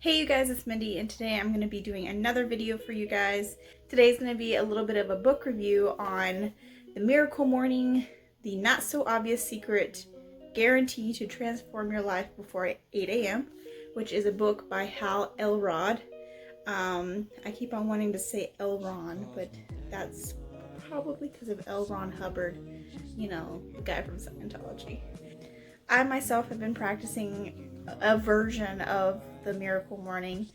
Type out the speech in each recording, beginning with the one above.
Hey you guys, it's Mindy, and today I'm going to be doing another video for you guys. Today's going to be a little bit of a book review on The Miracle Morning, The Not So Obvious Secret Guarantee to Transform Your Life Before 8 a.m., which is a book by Hal Elrod. I keep on wanting to say Elron, but that's probably because of L. Ron Hubbard, you know, the guy from Scientology. I myself have been practicing a version of The Miracle Morning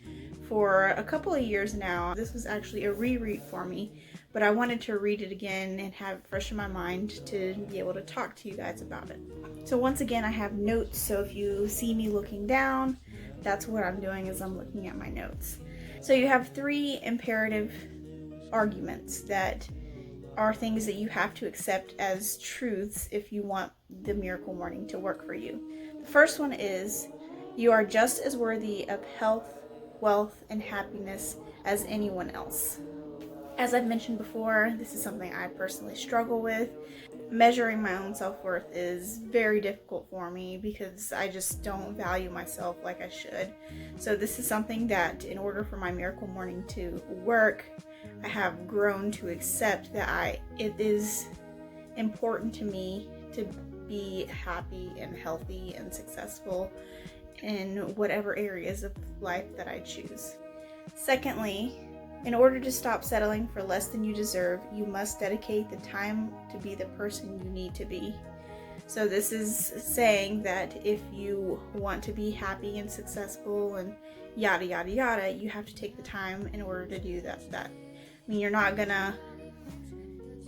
for a couple of years now. This was actually a reread for me, but I wanted to read it again and have it fresh in my mind to be able to talk to you guys about it. So once again, I have notes, so if you see me looking down, that's what I'm doing, is I'm looking at my notes. So you have three imperative arguments that are things that you have to accept as truths if you want the Miracle Morning to work for you. The first one is, you are just as worthy of health, wealth, and happiness as anyone else. As I've mentioned before, this is something I personally struggle with. Measuring my own self-worth is very difficult for me because I just don't value myself like I should. So this is something that, in order for my Miracle Morning to work, I have grown to accept that it is important to me to be happy and healthy and successful in whatever areas of life that I choose. Secondly, in order to stop settling for less than you deserve, you must dedicate the time to be the person you need to be. So this is saying that if you want to be happy and successful and yada yada yada, you have to take the time in order to do that. I mean, you're not gonna,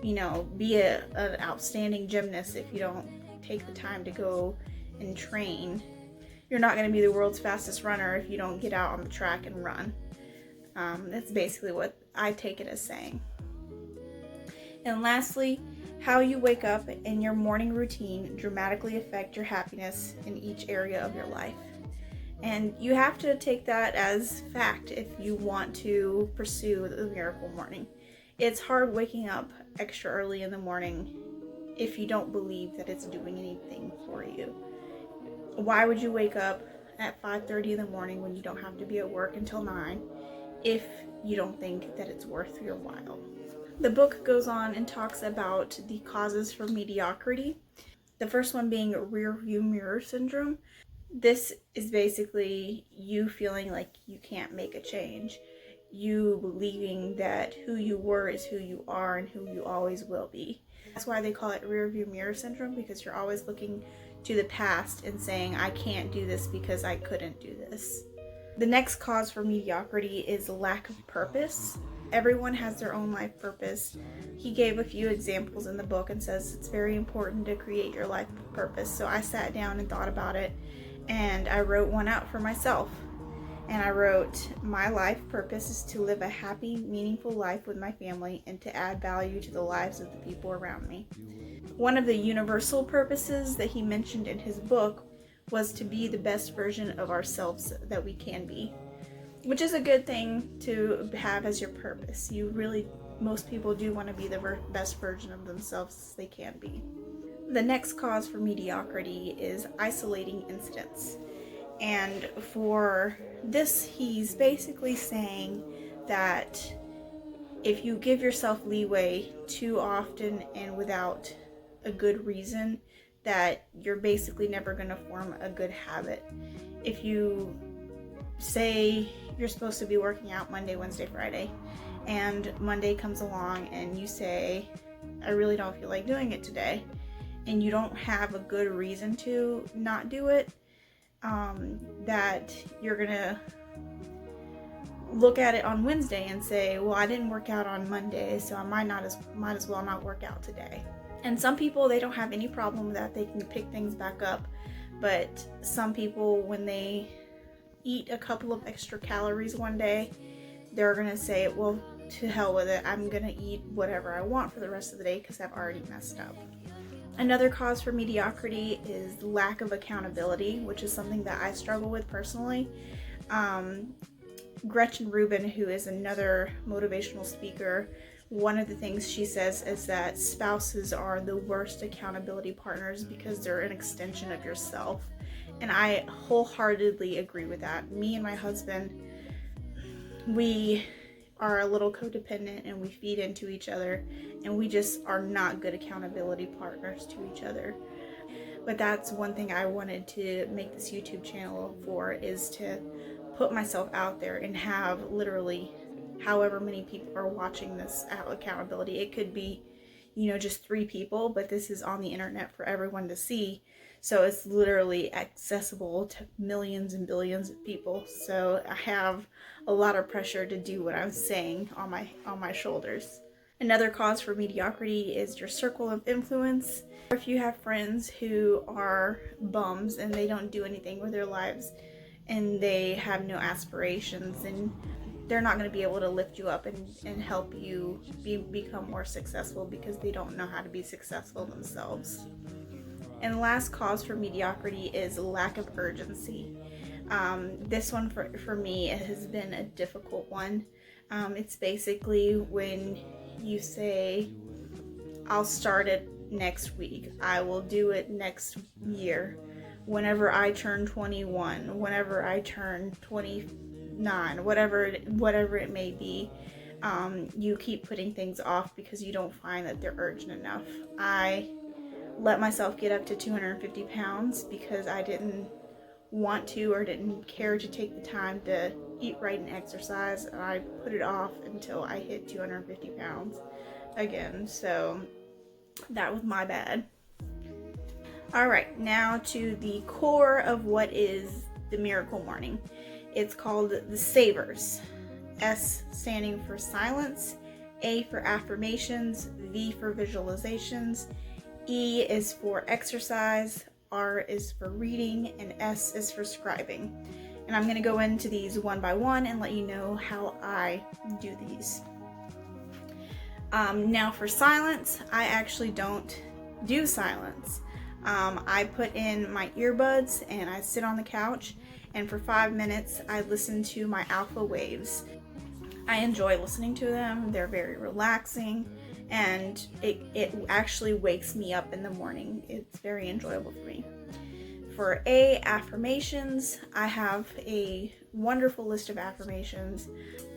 be an outstanding gymnast if you don't take the time to go and train. You're not gonna be the world's fastest runner if you don't get out on the track and run. That's basically what I take it as saying. And lastly, how you wake up and your morning routine dramatically affect your happiness in each area of your life. And you have to take that as fact if you want to pursue the Miracle Morning. It's hard waking up extra early in the morning if you don't believe that it's doing anything for you. Why would you wake up at 5:30 in the morning when you don't have to be at work until 9 if you don't think that it's worth your while? The book goes on and talks about the causes for mediocrity. The first one being rear view mirror syndrome. This is basically you feeling like you can't make a change. You believing that who you were is who you are and who you always will be. That's why they call it rear view mirror syndrome, because you're always looking to the past and saying, I can't do this because I couldn't do this. The next cause for mediocrity is lack of purpose. Everyone has their own life purpose. He gave a few examples in the book and says it's very important to create your life purpose. So I sat down and thought about it, and I wrote one out for myself. And I wrote, my life purpose is to live a happy, meaningful life with my family and to add value to the lives of the people around me. One of the universal purposes that he mentioned in his book was to be the best version of ourselves that we can be, which is a good thing to have as your purpose. Most people do want to be the best version of themselves they can be. The next cause for mediocrity is isolating incidents. And for this, he's basically saying that if you give yourself leeway too often and without a good reason, that you're basically never going to form a good habit. If you say you're supposed to be working out Monday, Wednesday, Friday, and Monday comes along and you say, I really don't feel like doing it today, and you don't have a good reason to not do it, that you're gonna look at it on Wednesday and say, well, I didn't work out on Monday, so I might as well not work out today. And some people, they don't have any problem with that. They can pick things back up. But some people, when they eat a couple of extra calories one day, they're gonna say, well, to hell with it, I'm gonna eat whatever I want for the rest of the day because I've already messed up. Another cause for mediocrity is lack of accountability, which is something that I struggle with personally. Gretchen Rubin, who is another motivational speaker, one of the things she says is that spouses are the worst accountability partners because they're an extension of yourself. And I wholeheartedly agree with that. Me and my husband, we are a little codependent and we feed into each other, and we just are not good accountability partners to each other. But that's one thing I wanted to make this YouTube channel for, is to put myself out there and have literally however many people are watching this accountability. It could be, you know, just 3 people, but this is on the internet for everyone to see. So it's literally accessible to millions and billions of people. So I have a lot of pressure to do what I'm saying on my shoulders. Another cause for mediocrity is your circle of influence. If you have friends who are bums and they don't do anything with their lives and they have no aspirations, and they're not going to be able to lift you up and help you become more successful because they don't know how to be successful themselves. And the last cause for mediocrity is lack of urgency. This one for me has been a difficult one. It's basically when you say, I'll start it next week, I will do it next year, whenever I turn 21, whenever I turn 29, whatever it may be. You keep putting things off because you don't find that they're urgent enough. I let myself get up to 250 pounds because I didn't want to or didn't care to take the time to eat right and exercise, and I put it off until I hit 250 pounds again. So that was my bad. All right, now to the core of what is the Miracle Morning. It's called the SAVERS. S standing for silence, A for affirmations, V for visualizations, E is for exercise, R is for reading, and S is for scribing. And I'm going to go into these one by one and let you know how I do these. Now for silence, I actually don't do silence. I put in my earbuds and I sit on the couch, and for 5 minutes I listen to my alpha waves. I enjoy listening to them. They're very relaxing, and it actually wakes me up in the morning. It's very enjoyable for me. For A, affirmations, I have a wonderful list of affirmations,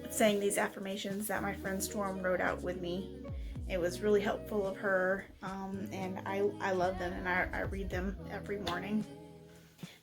saying these affirmations that my friend Storm wrote out with me. It was really helpful of her, and I love them, and I read them every morning.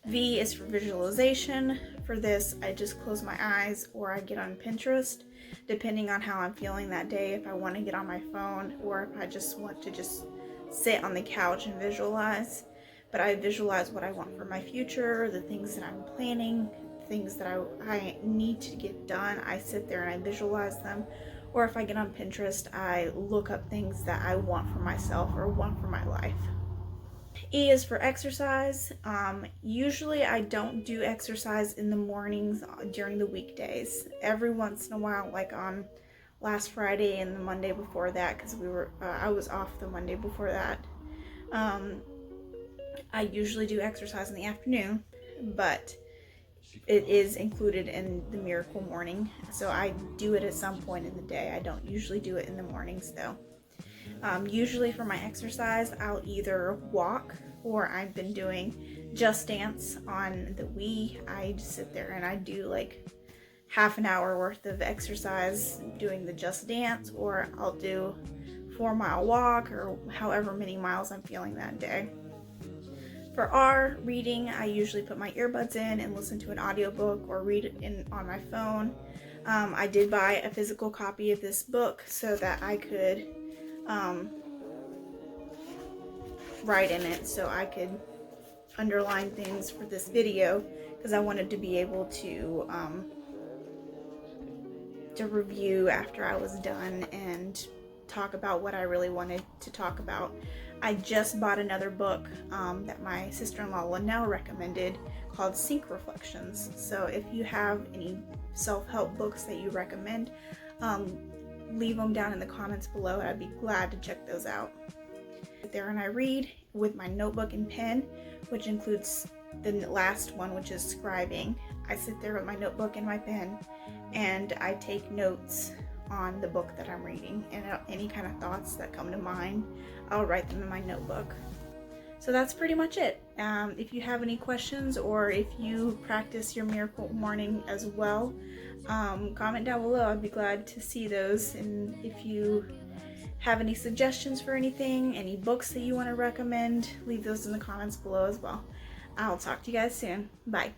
V is for visualization. For this, I just close my eyes or I get on Pinterest, depending on how I'm feeling that day, if I want to get on my phone or if I just want to just sit on the couch and visualize. But I visualize what I want for my future, the things that I'm planning, things that I need to get done. I sit there and I visualize them. Or if I get on Pinterest, I look up things that I want for myself or want for my life. E is for exercise. Usually I don't do exercise in the mornings during the weekdays. Every once in a while, like on last Friday and the Monday before that, because I was off the Monday before that. I usually do exercise in the afternoon, but it is included in the Miracle Morning, so I do it at some point in the day. I don't usually do it in the mornings though. Usually for my exercise, I'll either walk, or I've been doing Just Dance on the Wii. I just sit there and I do like half an hour worth of exercise doing the Just Dance, or I'll do 4-mile walk, or however many miles I'm feeling that day. For R, reading, I usually put my earbuds in and listen to an audiobook or read it on my phone. I did buy a physical copy of this book so that I could write in it, so I could underline things for this video, because I wanted to be able to review after I was done and talk about what I really wanted to talk about. I just bought another book that my sister-in-law Linnell recommended, called Sync Reflections. So if you have any self-help books that you recommend, leave them down in the comments below. I'd be glad to check those out. Sit there and I read with my notebook and pen, which includes the last one, which is scribing. I sit there with my notebook and my pen, and I take notes on the book that I'm reading, and any kind of thoughts that come to mind, I'll write them in my notebook. So that's pretty much it. If you have any questions, or if you practice your miracle morning as well, comment down below. I'd be glad to see those. And if you have any suggestions for anything, any books that you want to recommend, leave those in the comments below as well. I'll talk to you guys soon. Bye.